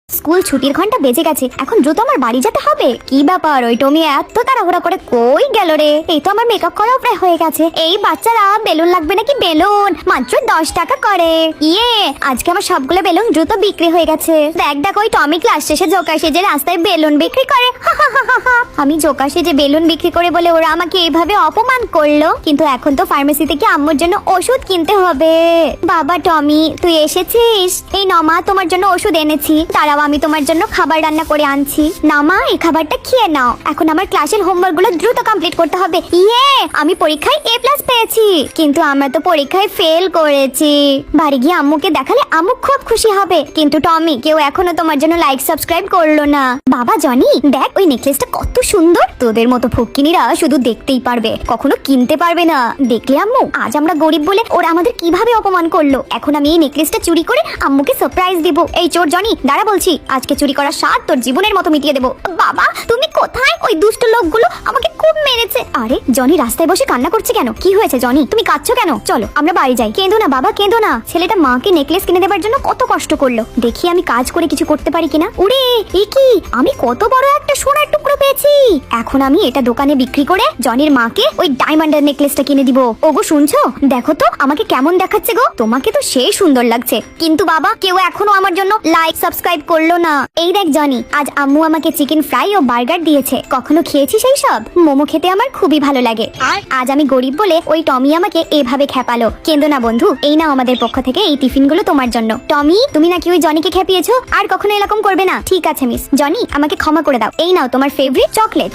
School ছুটির ঘন্টা বেজে গেছে, এখন দ্রুত আমার বাড়ি যেতে হবে। কি ব্যাপার, ওই টমি এত তাড়াহুড়া করে কই গেল রে? এই তো আমার মেকআপ করাও প্রায় হয়ে গেছে। এই বাচ্চারা, বেলুন লাগবে নাকি? বেলুন মাত্র 10 টাকা করে। ইয়ে, আজকে আমার সবগুলো বেলুন দ্রুত বিক্রি হয়ে গেছে। দেখ দেখ, ওই টমি ক্লাস শেষে জোকার সেজে রাস্তায় বেলুন বিক্রি করে। আমি জোকার সেজে বেলুন বিক্রি করে বলে ওরা আমাকে এইভাবে অপমান করলো, কিন্তু এখন তো ফার্মেসি থেকে আম্মুর জন্য ওষুধ কিনতে হবে। বাবা টমি, তুই এসেছিস? এই নমা, তোমার জন্য ওষুধ এনেছি, দাঁড়াও আমি তোমার জন্য খাবার রান্না করে আনছি। নামা, এই খাবারটা খেয়ে নাও। এখন আমার ক্লাসের হোমওয়ার্ক গুলো দ্রুত কমপ্লিট করতে হবে। ইয়ে, আমি পরীক্ষায় A+ পেয়েছি, কিন্তু আমরা তো পরীক্ষায় ফেল করেছি। বাড়ি গিয়ে আম্মুকে দেখালে আম্মু খুব খুশি হবে। কিন্তু টমি, কেউ এখনো তোমার জন্য লাইক সাবস্ক্রাইব করলো না। বাবা জনি, দেখ ওই নেকলেসটা কত সুন্দর। তোদের মতো ফকিনীরা শুধু দেখতেই পারবে, কখনো কিনতে পারবে না। দেখলে আম্মু, আজ আমরা গরিব বলে ওরা আমাদের কিভাবে অপমান করলো। এখন আমি এই নেকলেসটা চুরি করে আম্মুকে সারপ্রাইজ দিব। এই চোর জনি, দাঁড়া বলছি, আজকে চুরি করার স্বাদ তোর জীবনের মতো মিটিয়ে দেবো। বাবা তুমি কোথায়? ওই দুষ্ট লোকগুলো আমাকে খুব মেরেছে। আরে জনি রাস্তায় বসে কান্না করছে কেন? কি হয়েছে জনি, তুমি কাঁদছো কেন? চলো আমরা বাড়ি যাই। কেঁদো না বাবা, কেঁদো না। ছেলেটা মাকে নেকলেস কিনে দেবার জন্য কত কষ্ট করলো। দেখি আমি কাজ করে কিছু করতে পারি কিনা। উড়ে, এ কি, আমি কত বড় একটা সোনার টুকরো পেয়েছি। এখন আমি এটা দোকানে বিক্রি করে জনির মাকে ওই ডায়মন্ডের নেকলেসটা কিনে দিব। ওগো শুনছো? দেখো তো আমাকে কেমন দেখাচ্ছে গো। তোমাকে তো সেই সুন্দর লাগছে, কিন্তু বাবা কেউ এখনো আমার জন্য লাইক সাবস্ক্রাইব করলো না। এই দেখ জনি, আজ আম্মু আমাকে চিকেন ফ্রাই ও বার্গার দিয়েছে। কখনো খেয়েছি সেই সব? মোমো খেতে আমার খুবই ভালো লাগে। আর আজ আমি গরিব বলে ওই টমি আমাকে এভাবে খেপালো। কেঁদো না বন্ধু, এই নাও আমাদের পক্ষ থেকে এই টিফিন গুলো তোমার জন্য। টমি, তুমি নাকি ওই জনিকে খেপিয়েছো? আর কখনো এরকম করবে না। ঠিক আছে মিস। জনি, আমাকে ক্ষমা করে দাও। এই নাও তোমার ফেভারিট চকলেট।